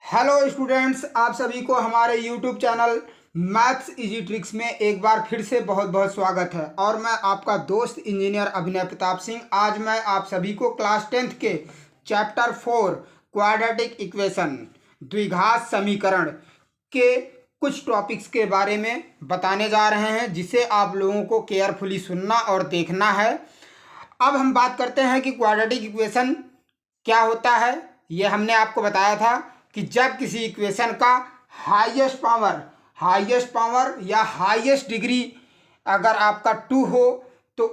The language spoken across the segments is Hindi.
हेलो स्टूडेंट्स, आप सभी को हमारे YouTube channel maths easy tricks में एक बार फिर से बहुत बहुत स्वागत है। और मैं आपका दोस्त इंजीनियर अभिनय प्रताप सिंह। आज मैं आप सभी को क्लास 10th के चैप्टर 4 क्वाड्रेटिक इक्वेशन द्विघात समीकरण के कुछ टॉपिक्स के बारे में बताने जा रहे हैं, जिसे आप लोगों को केयरफुली सुनना और देखना है। अब हम बात करते हैं कि क्वाड्रेटिक इक्वेशन क्या होता है। ये हमने आपको बताया था कि जब किसी इक्वेशन का हाईएस्ट पावर या हाईएस्ट डिग्री अगर आपका 2 हो तो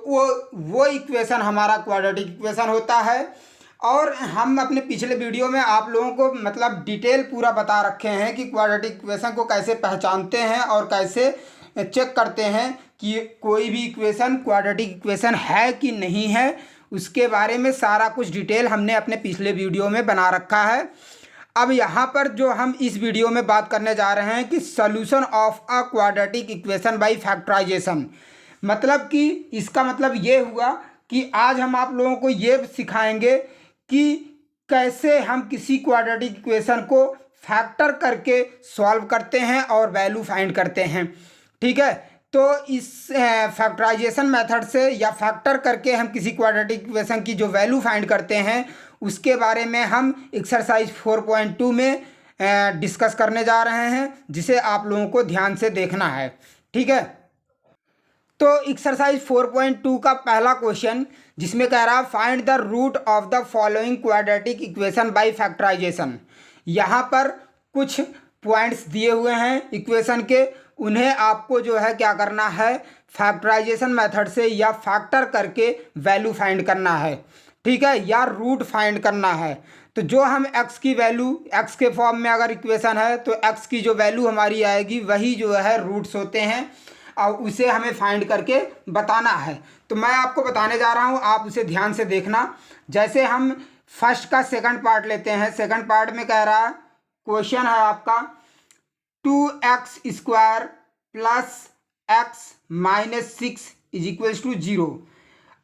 वो इक्वेशन हमारा क्वाड्रेटिक इक्वेशन होता है। और हम अपने पिछले वीडियो में आप लोगों को मतलब डिटेल पूरा बता रखे हैं कि क्वाड्रेटिक इक्वेशन को कैसे पहचानते हैं और कैसे चेक करते हैं कि कोई भी इक्वेशन क्वाड्रेटिक इक्वेशन है कि नहीं है। उसके बारे में सारा कुछ डिटेल हमने अपने पिछले वीडियो में बना रखा है। अब यहाँ पर जो हम इस वीडियो में बात करने जा रहे हैं कि solution of a quadratic equation by factorization, मतलब कि इसका मतलब ये हुआ कि आज हम आप लोगों को ये सिखाएंगे कि कैसे हम किसी क्वाड्रेटिक इक्वेशन को फैक्टर करके सॉल्व करते हैं और वैल्यू फाइंड करते हैं। ठीक है, तो इस फैक्टराइजेशन मेथड से या फैक्टर करके हम किसी क्वाड्रेटिक इक्वेशन की जो वैल्यू फाइंड करते हैं उसके बारे में हम एक्सरसाइज 4.2 में डिस्कस करने जा रहे हैं, जिसे आप लोगों को ध्यान से देखना है। ठीक है, तो एक्सरसाइज 4.2 का पहला क्वेश्चन जिसमें कह रहा है find the root of the following quadratic equation by factorization. यहाँ पर कुछ पॉइंट्स दिए हुए हैं इक्वेशन के, उन्हें आपको जो है क्या करना है, फैक्टराइजेशन मेथड से या फैक्टर करके वैल्यू फाइंड करना है। ठीक है, या रूट फाइंड करना है। तो जो हम x की वैल्यू, x के फॉर्म में अगर इक्वेशन है तो x की जो वैल्यू हमारी आएगी वही जो है रूट्स होते हैं और उसे हमें फाइंड करके बताना है। तो मैं आपको बताने जा रहा हूँ, आप उसे ध्यान से देखना। जैसे हम फर्स्ट का सेकंड पार्ट लेते हैं। सेकंड पार्ट में कह रहा है, क्वेश्चन है आपका 2x² plus x minus 6 is equals to 0।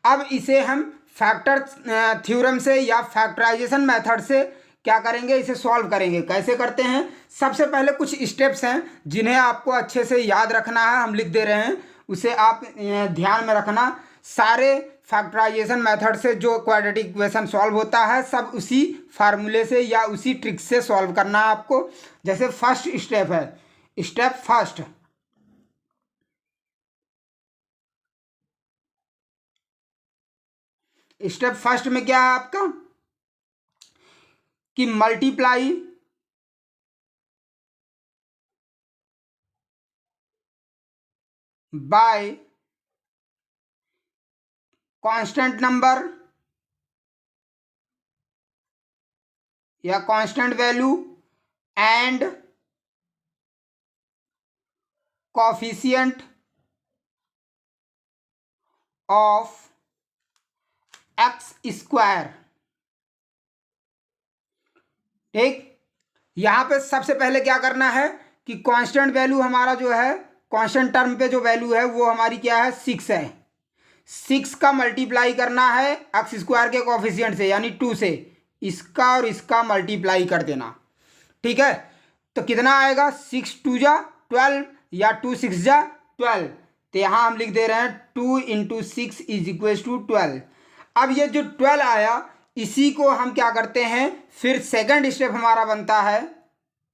अब इसे हम फैक्टर थ्योरम से या फैक्टराइजेशन मेथड से क्या करेंगे, इसे सॉल्व करेंगे। कैसे करते हैं, सबसे पहले कुछ स्टेप्स हैं जिन्हें आपको अच्छे से याद रखना है, हम लिख दे रहे हैं, उसे आप ध्यान में रखना। सारे फैक्टराइजेशन मेथड से जो क्वाड्रेटिक इक्वेशन सॉल्व होता है सब उसी फार्मूले से या उसी ट्रिक से सॉल्व करना है आपको। जैसे फर्स्ट स्टेप है, स्टेप फर्स्ट, स्टेप फर्स्ट में क्या है आपका कि मल्टीप्लाई बाय कांस्टेंट नंबर या constant value and coefficient of x²। ठीक, यहां पे सबसे पहले क्या करना है कि कांस्टेंट वैल्यू हमारा जो है, कांस्टेंट टर्म पे जो वैल्यू है वो हमारी क्या है, 6 है। 6 का मल्टीप्लाई करना है x² के कोफिशिएंट से यानी 2 से, इसका और इसका मल्टीप्लाई कर देना। ठीक है, तो कितना आएगा, 6 2 जा 12 या 2 6 जा 12। तो यहाँ हम लिख दे रहे हैं 2 × 6 इज इक्वल टू 12। अब ये जो 12 आया इसी को हम क्या करते हैं, फिर सेकंड स्टेप हमारा बनता है,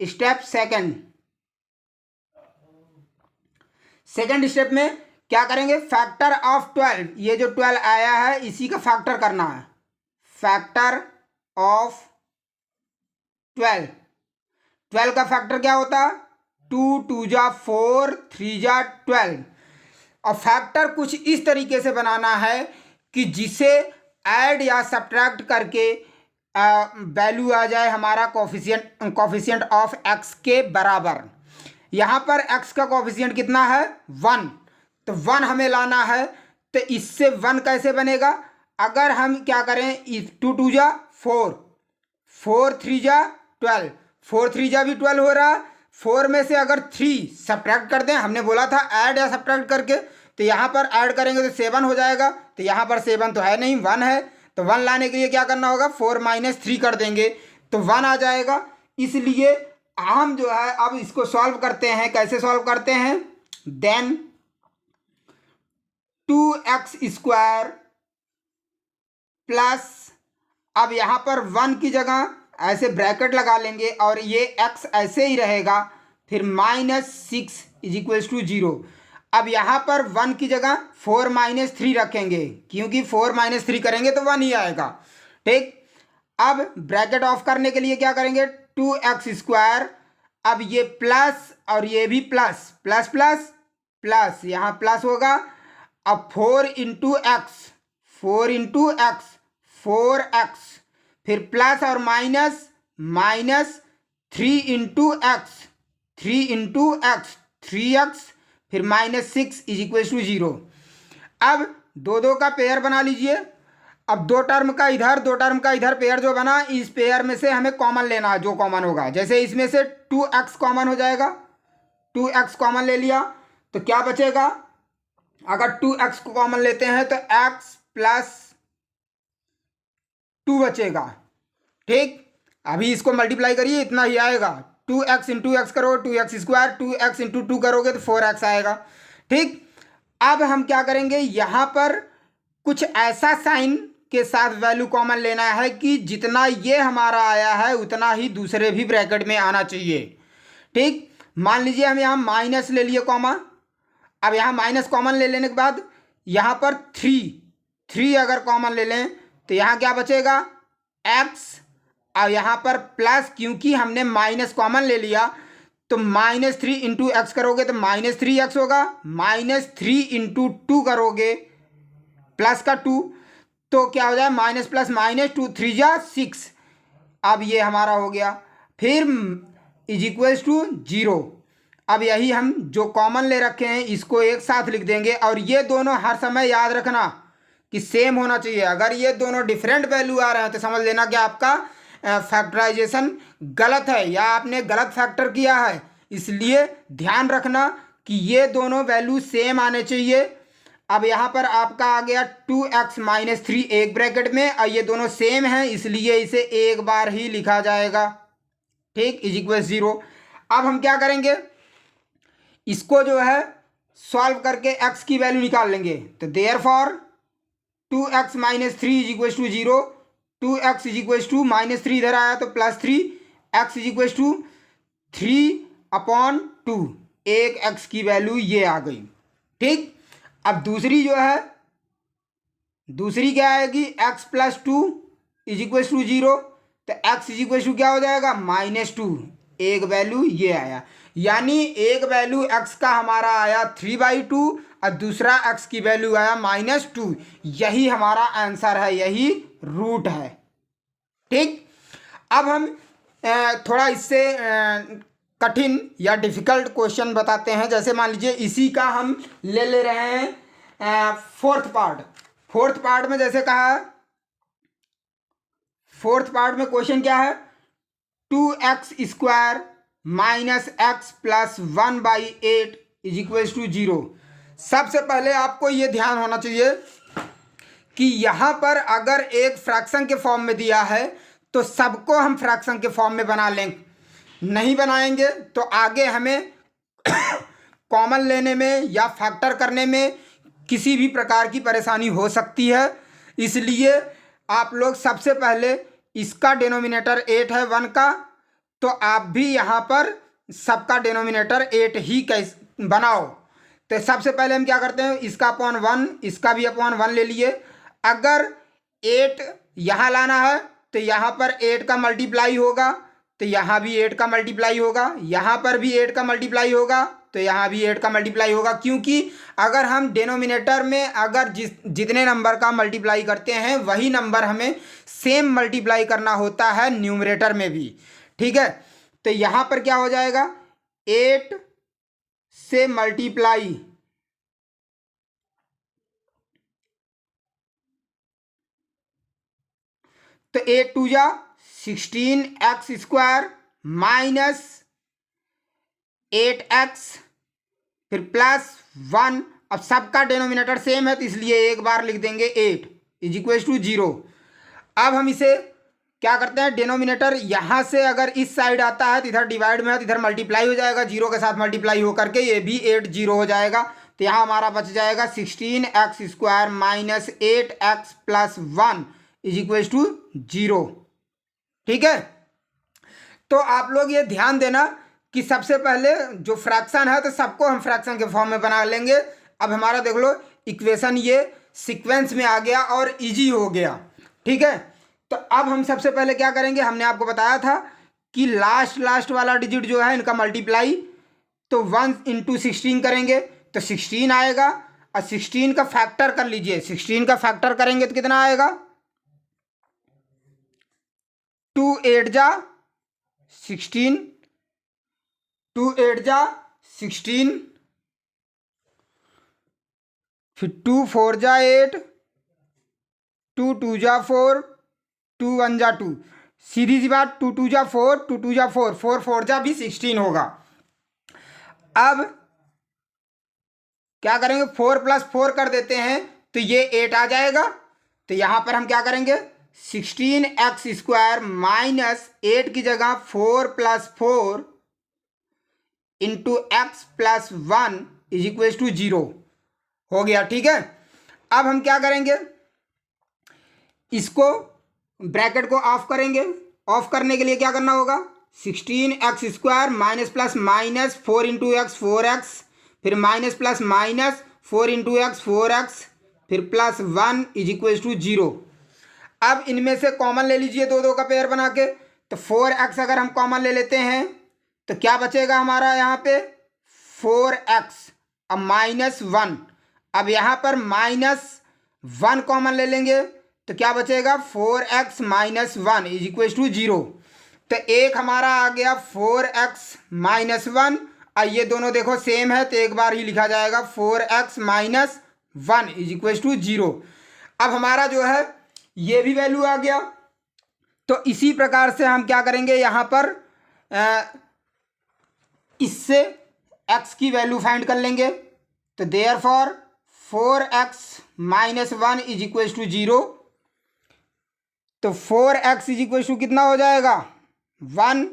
स्टेप सेकंड। सेकंड स्टेप में क्या करेंगे, फैक्टर ऑफ 12, ये जो 12 आया है इसी का फैक्टर करना है। फैक्टर ऑफ 12, 12 का फैक्टर क्या होता है, 2 2 जा 4 3 जा 12। और फैक्टर कुछ इस तरीके से बनाना है कि जिसे ऐड या सब्ट्रैक्ट करके वैल्यू आ जाए हमारा कोफिशिएंट ऑफ x के बराबर। यहाँ पर x का कोफिशिएंट कितना है, 1, तो 1 हमें लाना है। तो इससे 1 कैसे बनेगा, अगर हम क्या करें, 2 2 जा 4 4 3 जा 12, 4 3 जा भी 12 हो रहा है। 4 में से अगर 3 सब्ट्रैक्ट कर दें, हमने बोला था ऐड या सब्ट्रैक्ट करके, तो यहाँ पर ऐड करेंगे तो 7 हो जाएगा। तो यहाँ पर 7 तो है नहीं, 1 है। तो 1 लाने के लिए क्या करना होगा, 4 - 3 कर देंगे तो 1 आ जाएगा। इसलिए हम जो है अब इसको सॉल्व करते हैं। कैसे सॉल्व करते हैं? देन 2x² प्लस, अब यहाँ पर 1 की जगह ऐसे ब्रैकेट लगा लेंगे और ये x ऐसे ही रहेगा, फिर -6 = 0। अब यहाँ पर 1 की जगह 4 - 3 रखेंगे, क्योंकि 4 - 3 करेंगे तो 1 ही आएगा। ठीक, अब ब्रैकेट ऑफ करने के लिए क्या करेंगे? 2x², अब ये प्लस और ये भी प्लस, प्लस प्लस प्लस, यहाँ प्लस होगा। अब 4 × x, 4 × x 4x, फिर प्लस और माइनस, -3 × x, 3 × x 3x, फिर -6 = 0। अब दो का पेयर बना लीजिए। अब 2 टर्म का इधर 2 टर्म का इधर पेयर जो बना, इस पेयर में से हमें कॉमन लेना है, जो कॉमन होगा। जैसे इसमें से 2x कॉमन हो जाएगा, 2x कॉमन ले लिया तो क्या बचेगा? अगर 2x को कॉमन लेते हैं तो x + 2 बचेगा। ठीक, अभी इसको मल्टीप्लाई करिए, इतना ही आएगा। 2x × x करो 2x², 2x × 2 करोगे तो 4x आएगा। ठीक, अब हम क्या करेंगे? यहाँ पर कुछ ऐसा साइन के साथ वैल्यू कॉमन लेना है कि जितना ये हमारा आया है उतना ही दूसरे भी ब्रैकेट में आना चाहिए। ठीक, मान लीजिए हम यहाँ माइनस ले लिए कॉमा। अब यहाँ माइनस कॉमन ले लेने के बाद यहाँ पर 3 अगर कॉमन ले लें तो यहाँ क्या बचेगा? x। अब यहाँ पर प्लस, क्योंकि हमने माइनस कॉमन ले लिया तो -3 × x करोगे तो -3x होगा, -3 × 2 करोगे प्लस का 2 तो क्या हो जाए? Minus plus -2 3 × 6। अब ये हमारा हो गया, फिर = 0। अब यही हम जो कॉमन ले रखे हैं इसको एक साथ लिख देंगे, और ये दोनों हर समय याद रखना कि सेम होना चाहिए। अगर ये दोनों डिफरेंट वैल्यू आ रहे हैं तो समझ लेना कि आपका फैक्टराइजेशन गलत है या आपने गलत फैक्टर किया है। इसलिए ध्यान रखना कि ये दोनों वैल्यू सेम आने चाहिए। अब यहाँ पर आपका आ गया 2x - 3 एक ब्रैकेट में, और ये दोनों सेम हैं इसलिए इसे एक बार ही लिखा जाएगा। ठीक, = 0। अब हम क्या करेंगे? इसको जो है सॉल्व करके x की वैल्यू निकाल लेंगे। तो देयरफॉर 2x - 3 = 0, 2x = -3 इधर आया तो +3, x = 3/2, एक x की वैल्यू ये आ गई। ठीक, अब दूसरी जो है, दूसरी क्या आएगी? x + 2 = 0, तो x क्या हो जाएगा? -2, एक वैल्यू ये आया। यानी एक वैल्यू x का हमारा आया 3/2 और दूसरा x की वैल्यू आया -2। यही हमारा आंसर है, यही रूट है। ठीक, अब हम थोड़ा इससे कठिन या डिफ़िकल्ट क्वेश्चन बताते हैं। जैसे मान लीजिए इसी का हम ले रहे हैं फोर्थ पार्ट में। जैसे कहा है फोर्थ पार्ट में क्वेश्चन क्या है? 2x² - x + 1/8 = 0। सबसे पहले आपको ये ध्यान होना चाहिए कि यहाँ पर अगर एक फ्रैक्शन के फॉर्म में दिया है तो सबको हम फ्रैक्शन के फॉर्म में बना लें। नहीं बनाएंगे तो आगे हमें कॉमन लेने में या फैक्टर करने में किसी भी प्रकार की परेशानी हो सकती है। इसलिए आप लोग सबसे पहले इसका डिनोमिनेटर 8 है 1 का, तो आप भी यहाँ पर सबका डिनोमिनेटर 8 ही बनाओ। तो सबसे पहले हम क्या करते हैं? इसका /1, इसका भी /1 ले लिए। अगर 8 यहाँ लाना है तो यहाँ पर 8 का मल्टीप्लाई होगा, तो यहाँ भी 8 का मल्टीप्लाई होगा, यहाँ पर भी 8 का मल्टीप्लाई होगा, तो यहाँ भी 8 का मल्टीप्लाई होगा। क्योंकि अगर हम डिनोमिनेटर में अगर जितने नंबर का मल्टीप्लाई करते हैं वही नंबर हमें सेम मल्टीप्लाई करना होता है न्यूमरेटर में भी। ठीक है, तो यहाँ पर क्या हो जाएगा? 8 से मल्टीप्लाई, तो 8 2 जा 16 x² - 8x, फिर +1। अब सबका डिनोमिनेटर सेम है तो इसलिए एक बार लिख देंगे 8 = 0। अब हम इसे क्या करते हैं, डिनोमिनेटर यहाँ से अगर इस साइड आता है तो इधर डिवाइड में है तो इधर मल्टीप्लाई हो जाएगा, जीरो के साथ मल्टीप्लाई हो करके ये भी 8 जीरो हो जाएगा। तो यहाँ हमारा बच जाएगा 16x² minus 8x plus 1 is equal to 0। ठीक है, तो आप लोग ये ध्यान देना कि सबसे पहले जो फ्रैक्शन है तो सबको हम फ्रैक्शन के फॉर्म में बना लेंगे। अब हमारा देख लो इक्वेशन ये सीक्वेंस में आ गया और इजी हो गया। ठीक है, तो अब हम सबसे पहले क्या करेंगे, हमने आपको बताया था कि लास्ट वाला डिजिट जो है इनका मल्टीप्लाई, तो 1 इंटू 16 करेंगे तो 16 आएगा, और 16 का फैक्टर कर लीजिए, 16 का फैक्टर करेंगे तो कितना आएगा, 2 8 जा 16, 2 8 जा 16, फिर 2 4 जा 8, 2 2 जा 4, 2 1 जा 2, सीधी सी बात, 2 2 जा 4, 2 2 जा 4, 4 4 जा भी 16 होगा। अब क्या करेंगे, 4 प्लस 4 कर देते हैं तो ये 8 आ जाएगा। तो यहाँ पर हम क्या करेंगे, 16x² माइनस 8 की जगह 4 plus 4 into x plus 1 is equal to 0 हो गया। ठीक है, अब हम क्या करेंगे, इसको ब्रैकेट को ऑफ करेंगे। ऑफ करने के लिए क्या करना होगा, 16x² minus plus minus 4 into x 4x, फिर minus plus minus 4 into x 4x, फिर प्लस 1 इज इक्वल टू 0। अब इनमें से कॉमन ले लीजिए, दो दो का पेयर बना के, तो 4x अगर हम कॉमन ले लेते हैं तो क्या बचेगा हमारा यहाँ पे 4x, अब माइनस 1, अब यहाँ पर माइनस 1 कॉमन ले लेंगे तो क्या बचेगा 4x minus 1 is equal to 0। तो एक हमारा आ गया 4x माइनस 1, और ये दोनों देखो सेम है तो एक बार ही लिखा जाएगा 4x minus 1 is equal to 0। अब हमारा जो है ये भी वैल्यू आ गया। तो इसी प्रकार से हम क्या करेंगे, यहाँ पर इससे x की वैल्यू फाइंड कर लेंगे। तो therefore 4x minus 1 is equal to 0। तो 4x इज इक्वल टू कितना हो जाएगा 1,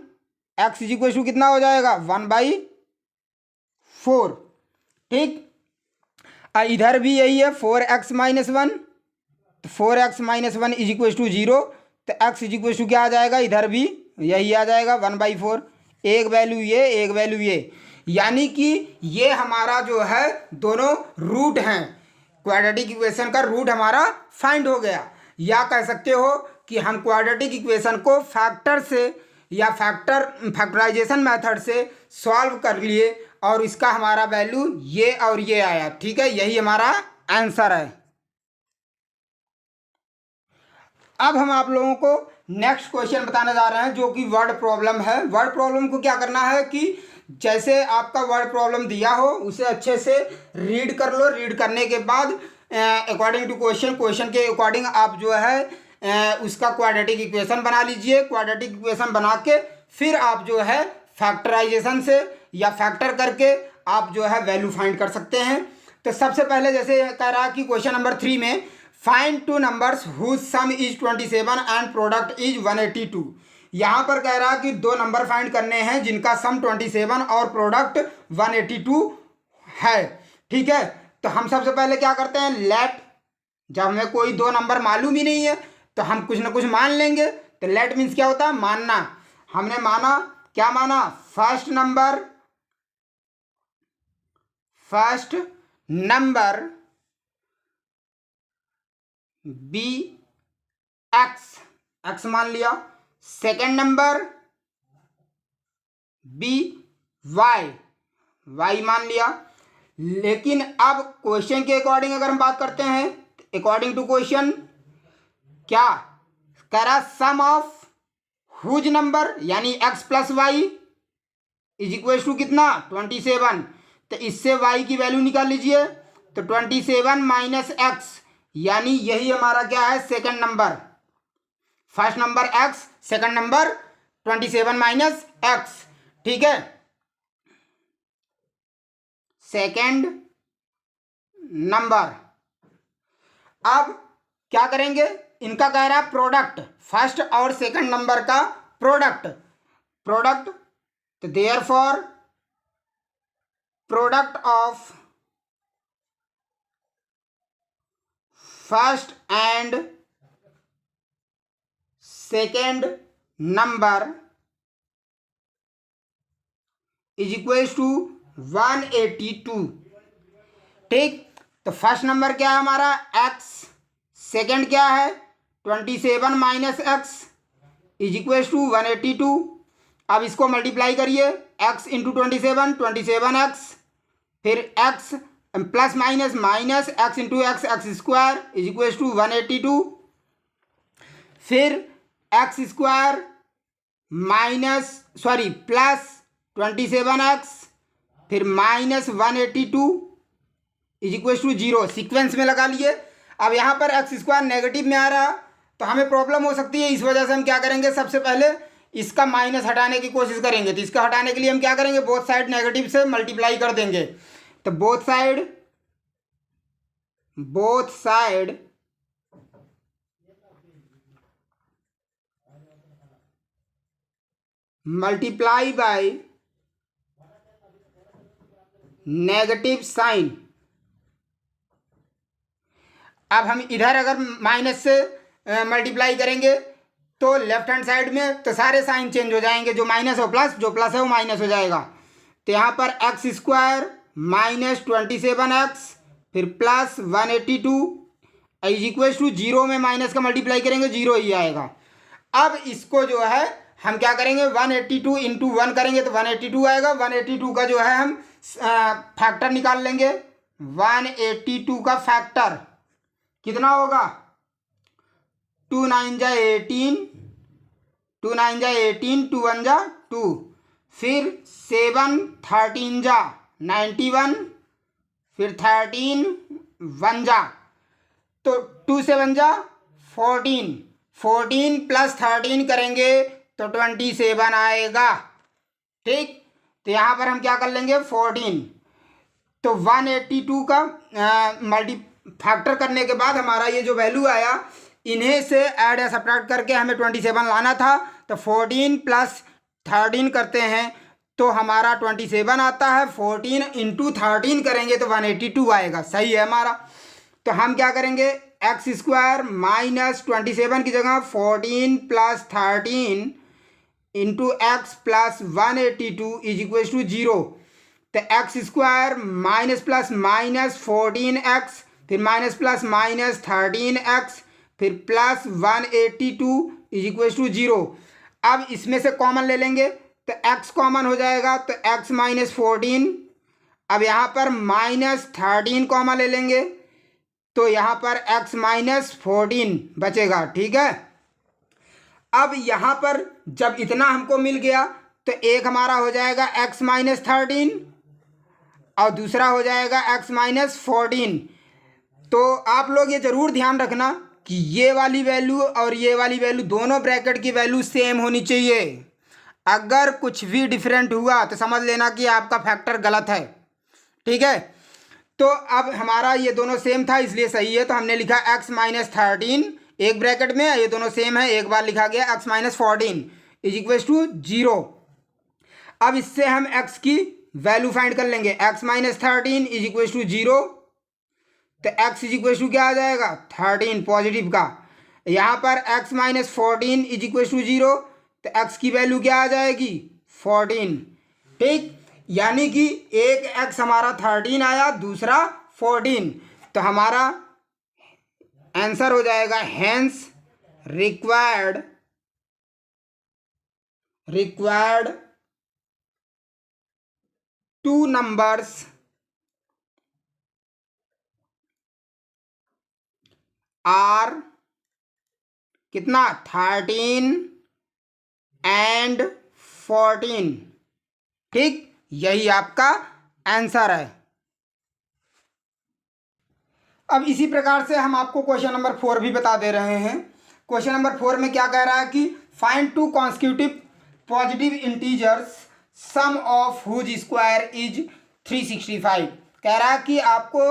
x इज इक्वल टू कितना हो जाएगा 1/4। ठीक, इधर भी यही है 4x माइनस 1, तो 4x minus 1 is equal to 0। तो x इज इक्वल टू क्या आ जाएगा, इधर भी यही आ जाएगा 1/4। एक वैल्यू ये, एक वैल्यू ये, यानी कि ये हमारा जो है दोनों रूट हैं, क्वाड्रेटिक इक्वेशन का रूट हमारा फाइंड हो गया। या कह सकते हो कि हम क्वाड्रेटिक इक्वेशन को फैक्टर से या फैक्टराइजेशन मेथड से सॉल्व कर लिए और इसका हमारा वैल्यू ये और ये आया। ठीक है, यही हमारा आंसर है। अब हम आप लोगों को नेक्स्ट क्वेश्चन बताने जा रहे हैं जो कि वर्ड प्रॉब्लम है। वर्ड प्रॉब्लम को क्या करना है कि जैसे आपका वर्ड प्रॉब्लम दिया हो उसे अच्छे से रीड कर लो। रीड करने के बाद अकॉर्डिंग टू क्वेश्चन के अकॉर्डिंग आप जो है उसका क्वाड्रेटिक इक्वेशन बना लीजिए। क्वाड्रेटिक इक्वेशन बना के फिर आप जो है फैक्टराइजेशन से या फैक्टर करके आप जो है वैल्यू फाइंड कर सकते हैं। तो सबसे पहले जैसे कह रहा कि क्वेश्चन नंबर 3 में find two numbers whose sum is 27 and product is 182। यहाँ पर कह रहा कि दो नंबर फाइंड करने हैं जिनका सम 27 और प्रोडक्ट 182 है। ठीक है, तो हम सबसे पहले क्या करते हैं, लेट, जब हमें कोई दो नंबर मालूम ही नहीं है तो हम कुछ ना कुछ मान लेंगे। तो लेट मीन्स क्या होता है, मानना। हमने माना, क्या माना, फर्स्ट नंबर बी एक्स मान लिया, सेकेंड नंबर बी वाई मान लिया। लेकिन अब क्वेश्चन के अकॉर्डिंग अगर हम बात करते हैं, अकॉर्डिंग टू क्वेश्चन क्या कह रहा, सम ऑफ हुज नंबर यानी x plus y is equal to कितना 27। तो इससे वाई की वैल्यू निकाल लीजिए। तो 27 माइनस एक्स, यानी यही हमारा क्या है, second number. First number x, second number 27 minus x. ठीक है, सेकंड नंबर। अब क्या करेंगे, इनका कह रहा है प्रोडक्ट, फर्स्ट और सेकंड नंबर का प्रोडक्ट, तो therefore product of first and second number is equal to 182। ठीक, तो फर्स्ट नंबर क्या है हमारा x, सेकंड क्या है 27 minus x is equal to 182। अब इसको मल्टीप्लाई करिए, x इंटू 27x, फिर x plus minus minus x into x square is equal to 182, फिर एक्स स्क्वायर प्लस 27x, फिर minus 182 is equal to 0, sequence में लगा लिए। अब यहाँ पर एक्स स्क्वायर नेगेटिव में आ रहा तो हमें प्रॉब्लम हो सकती है, इस वजह से हम क्या करेंगे, सबसे पहले इसका माइनस हटाने की कोशिश करेंगे। तो इसका हटाने के लिए हम क्या करेंगे, बोथ साइड नेगेटिव से मल्टीप्लाई कर देंगे। तो both side multiply by negative sign. अब हम इधर अगर माइनस से मल्टीप्लाई करेंगे तो लेफ्ट हैंड साइड में तो सारे साइन चेंज हो जाएंगे, जो माइनस हो प्लस, जो प्लस है वो माइनस हो जाएगा। तो यहाँ पर एक्स स्क्वायर माइनस 27x फिर प्लस 182 इज इक्वल टू 0 में माइनस का मल्टीप्लाई करेंगे 0 ही आएगा। अब इसको जो है हम क्या करेंगे, 182 इंटू 1 करेंगे तो 182 आएगा। 182 का जो है हम फैक्टर निकाल लेंगे। 182 का फैक्टर कितना होगा, 2 9 जा 18, 2 9 जा 18, 2 1 जा 2, फिर 7 13 जा 91, फिर 13 1 जा, तो 2 7 जा 14, 14 प्लस 13 करेंगे तो 27 आएगा। ठीक, तो यहाँ पर हम क्या कर लेंगे 14, तो 182 का फैक्टर करने के बाद हमारा ये जो वैल्यू आया, इन्हें से ऐड या सब्ट्रैक्ट करके हमें 27 लाना था। तो 14 प्लस 13 करते हैं तो हमारा 27 आता है। 14 इंटू 13 करेंगे तो 182 आएगा, सही है हमारा। तो हम क्या करेंगे, एक्स स्क्वायर माइनस 27 की जगह 14 plus 13 into x plus 182 is equal to 0। तो x square minus plus minus 14x, फिर माइनस प्लस माइनस 13x, फिर प्लस 182 इज इक्वल टू 0। अब इसमें से कॉमन ले लेंगे तो x कॉमन हो जाएगा, तो x माइनस 14। अब यहाँ पर माइनस 13 कॉमन ले लेंगे तो यहाँ पर x माइनस 14 बचेगा। ठीक है, अब यहाँ पर जब इतना हमको मिल गया तो एक हमारा हो जाएगा x माइनस 13 और दूसरा हो जाएगा x माइनस 14। तो आप लोग ये ज़रूर ध्यान रखना कि ये वाली वैल्यू और ये वाली वैल्यू दोनों ब्रैकेट की वैल्यू सेम होनी चाहिए। अगर कुछ भी डिफरेंट हुआ तो समझ लेना कि आपका फैक्टर गलत है। ठीक है, तो अब हमारा ये दोनों सेम था इसलिए सही है। तो हमने लिखा x माइनस 13 एक ब्रैकेट में, ये दोनों सेम है, एक बार लिखा गया x minus 14 is equal to 0। अब इससे हम x की वैल्यू फाइंड कर लेंगे। x minus 13 is equal to 0, तो x इज इक्वल टू क्या आ जाएगा 13 पॉजिटिव का। यहाँ पर x minus 14 is equal to 0, तो x की वैल्यू क्या आ जाएगी 14। ठीक, यानी कि एक x हमारा 13 आया, दूसरा 14। तो हमारा आंसर हो जाएगा हेंस रिक्वायर्ड 2 numbers आर कितना 13 एंड 14। ठीक, यही आपका आंसर है। अब इसी प्रकार से हम आपको क्वेश्चन नंबर 4 भी बता दे रहे हैं। क्वेश्चन नंबर 4 में क्या कह रहा है कि find 2 constitutive positive integers sum of whose square is 365। कह रहा है कि आपको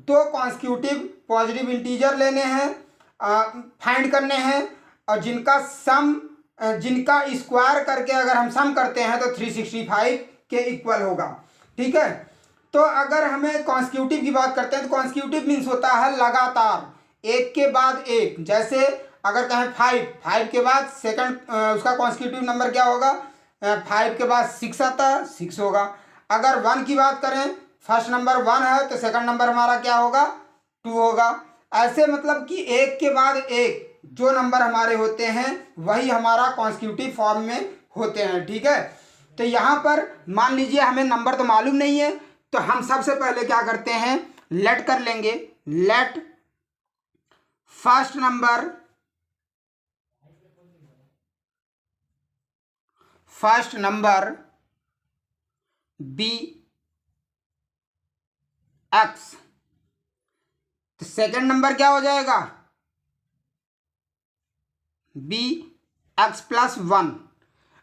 2 कॉन्स्टिट्यूटिव पॉजिटिव इंटीजर लेने हैं फाइंड करने हैं और जिनका स्क्वायर करके अगर हम सम करते हैं तो 365 के इक्वल होगा। ठीक है, तो अगर हमें कॉन्स्टिट्यूटिव की बात करते हैं तो कॉन्स्टिट्यूटिव मीन्स होता है लगातार एक के बाद एक। जैसे अगर कहें 5 के बाद सेकंड उसका कॉन्स्टिट्यूटिव नंबर क्या होगा, 5 के बाद 6 आता है, 6 होगा। अगर 1 की बात करें, फर्स्ट नंबर 1 है तो सेकंड नंबर हमारा क्या होगा, 2 होगा। ऐसे मतलब कि एक के बाद एक जो नंबर हमारे होते हैं वही हमारा कॉन्स्टिट्यूटिव फॉर्म में होते हैं। ठीक है, तो यहाँ पर मान लीजिए हमें नंबर तो मालूम नहीं है, तो हम सबसे पहले क्या करते हैं, लेट कर लेंगे। Let first number be x, तो सेकंड नंबर क्या हो जाएगा, बी एक्स प्लस 1।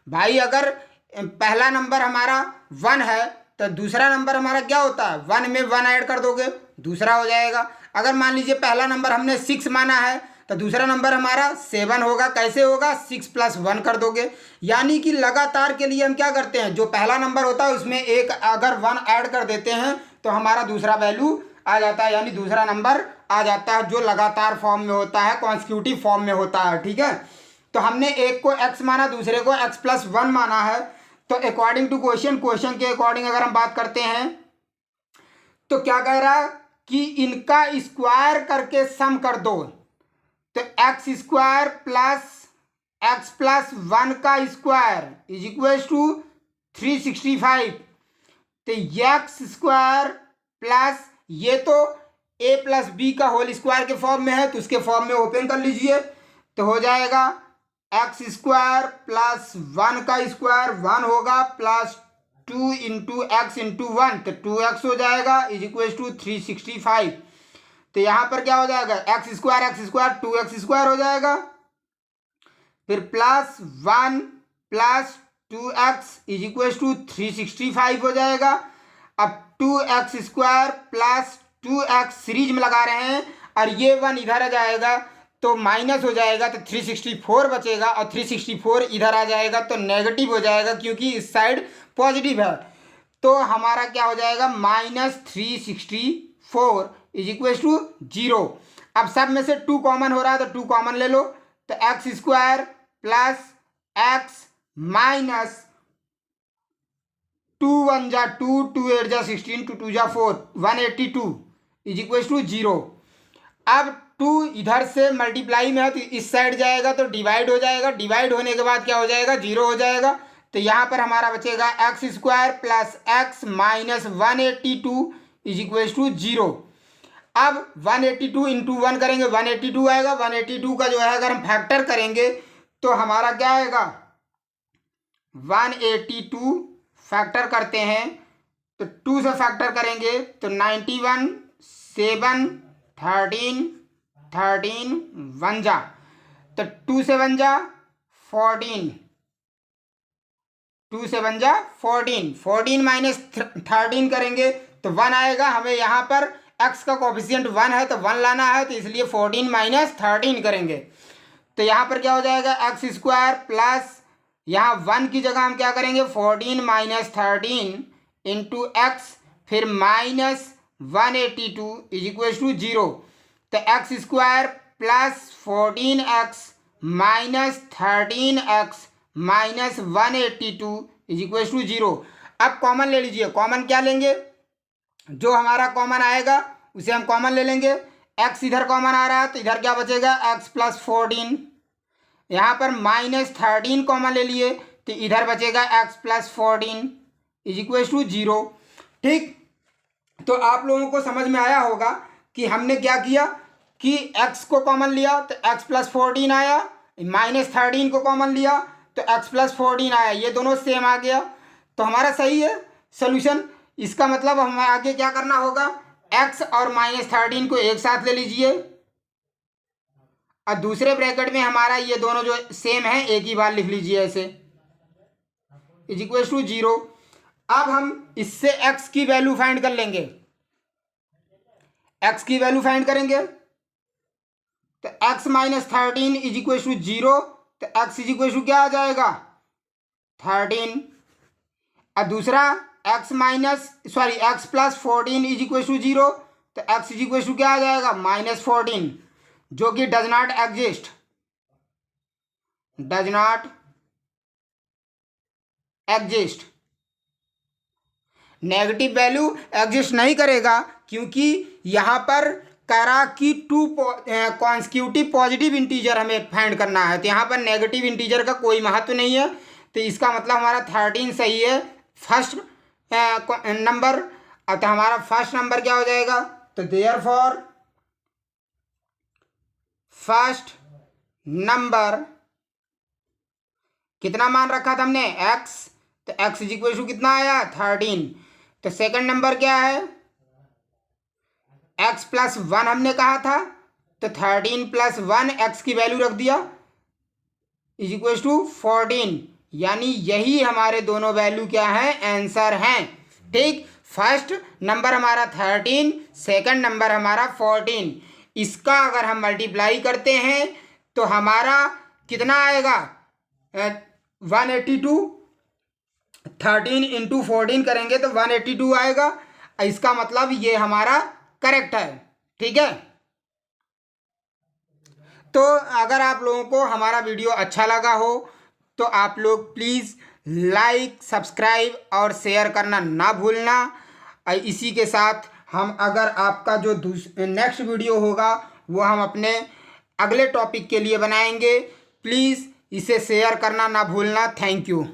भाई अगर पहला नंबर हमारा 1 है तो दूसरा नंबर हमारा क्या होता है, 1 में 1 ऐड कर दोगे दूसरा हो जाएगा। अगर मान लीजिए पहला नंबर हमने 6 माना है तो दूसरा नंबर हमारा 7 होगा। कैसे होगा, 6 + 1 कर दोगे। यानी कि लगातार के लिए हम क्या करते हैं, जो पहला नंबर होता है उसमें एक अगर 1 ऐड कर देते हैं तो हमारा दूसरा वैल्यू आ जाता है, यानी दूसरा नंबर आ जाता है जो लगातार फॉर्म में होता है, कॉन्स्टिट्यूटिव फॉर्म में होता है। ठीक है, तो हमने एक को x माना, दूसरे को x + 1 माना है। तो अकॉर्डिंग टू क्वेश्चन के अकॉर्डिंग अगर हम बात करते हैं तो क्या कह रहा है कि इनका स्क्वायर करके सम कर दो। तो x² + x + 1 का स्क्वायर = 365। तो x² प्लस ये तो a + b का होल स्क्वायर के फॉर्म में है तो उसके फॉर्म में ओपन कर लीजिए, तो हो जाएगा x² + 1 का स्क्वायर 1 होगा प्लस 2 × x × 1 तो 2x हो जाएगा = 365। तो यहाँ पर क्या हो जाएगा, x² 2x² हो जाएगा, फिर प्लस 1 + 2x = 365 हो जाएगा। अब 2x² + 2x सीरीज में लगा रहे हैं और ये 1 इधर आ जाएगा तो माइनस हो जाएगा, तो 364 बचेगा और 364 इधर आ जाएगा तो नेगेटिव हो जाएगा क्योंकि इस साइड पॉजिटिव है। तो हमारा क्या हो जाएगा, -364 = 0। अब सब में से 2 कॉमन हो रहा है तो 2 कॉमन ले लो, तो x² + x माइनस 2 × 1 = 2, 2 × 8 = 16, 2 × 2 = 4, 182 = 0। अब 2 इधर से मल्टीप्लाई में है तो इस साइड जाएगा तो डिवाइड हो जाएगा, डिवाइड होने के बाद क्या हो जाएगा, 0 हो जाएगा। तो यहाँ पर हमारा बचेगा x² + x माइनस 182 = 0। अब 182 × 1 करेंगे 182 आएगा। 182 का जो है अगर हम फैक्टर करेंगे तो हमारा क्या आएगा, 182 फैक्टर करते हैं तो 2 से फैक्टर करेंगे तो 91 7 13 13 1 जा, तो 2 से 1 जा 14, 2 से 1 जा 14, 14 माइनस 13 करेंगे तो 1 आएगा। हमें यहाँ पर x का कोफिशिएंट 1 है तो 1 लाना है, तो इसलिए 14 माइनस 13 करेंगे। तो यहाँ पर क्या हो जाएगा, x² प्लस यहाँ 1 की जगह हम क्या करेंगे, 14 माइनस 13 इंटू x, फिर माइनस 182 = 0। तो x² plus 14x minus 13x minus 182 = 0। अब कॉमन ले लीजिए, कॉमन क्या लेंगे, जो हमारा कॉमन आएगा उसे हम कॉमन ले लेंगे। x इधर कॉमन आ रहा है तो इधर क्या बचेगा, x + 14, यहाँ पर माइनस 13 कॉमन ले लिए तो इधर बचेगा x + 14 = 0। ठीक, तो आप लोगों को समझ में आया होगा कि हमने क्या किया कि x को कॉमन लिया तो x + 14 आया, माइनस 13 को कॉमन लिया तो x + 14 आया, ये दोनों सेम आ गया तो हमारा सही है सोल्यूशन। इसका मतलब हमें आगे क्या करना होगा, x और माइनस 13 को एक साथ ले लीजिए और दूसरे ब्रैकेट में हमारा ये दोनों जो सेम है एक ही बार लिख लीजिए ऐसे = 0। अब हम इससे x की वैल्यू फाइंड कर लेंगे। x की वैल्यू फाइंड करेंगे तो x minus 13 is equal to 0, तो x इज इक्वल टू क्या आ जाएगा 13। और दूसरा x plus 14 is equal to 0, तो x इज इक्वल टू क्या आ जाएगा -14, जो कि does not exist, negative value exist नहीं करेगा, क्योंकि यहाँ पर कह रहा कि 2 कॉन्सिक्यूटिव पॉजिटिव इंटीजर हमें फाइंड करना है, तो यहाँ पर नेगेटिव इंटीजर का कोई महत्व नहीं है। तो इसका मतलब हमारा 13 सही है फर्स्ट नंबर। तो हमारा फर्स्ट नंबर क्या हो जाएगा, तो देयरफॉर फर्स्ट नंबर कितना मान रखा था हमने x, तो x इज इक्वल टू कितना आया 13। तो सेकंड नंबर क्या है x प्लस 1 हमने कहा था, तो 13 प्लस 1 x की वैल्यू रख दिया इज इक्वल टू 14, यानी यही हमारे दोनों वैल्यू क्या है आंसर हैं। ठीक, फर्स्ट नंबर हमारा 13, सेकंड नंबर हमारा 14। इसका अगर हम मल्टीप्लाई करते हैं तो हमारा कितना आएगा 182, 13 इंटू 14 करेंगे तो 182 आएगा। इसका मतलब ये हमारा करेक्ट है। ठीक है, तो अगर आप लोगों को हमारा वीडियो अच्छा लगा हो तो आप लोग प्लीज़ लाइक, सब्सक्राइब और शेयर करना ना भूलना। इसी के साथ हम अगर आपका जो नेक्स्ट वीडियो होगा वो हम अपने अगले टॉपिक के लिए बनाएंगे। प्लीज़ इसे शेयर करना ना भूलना। Thank you.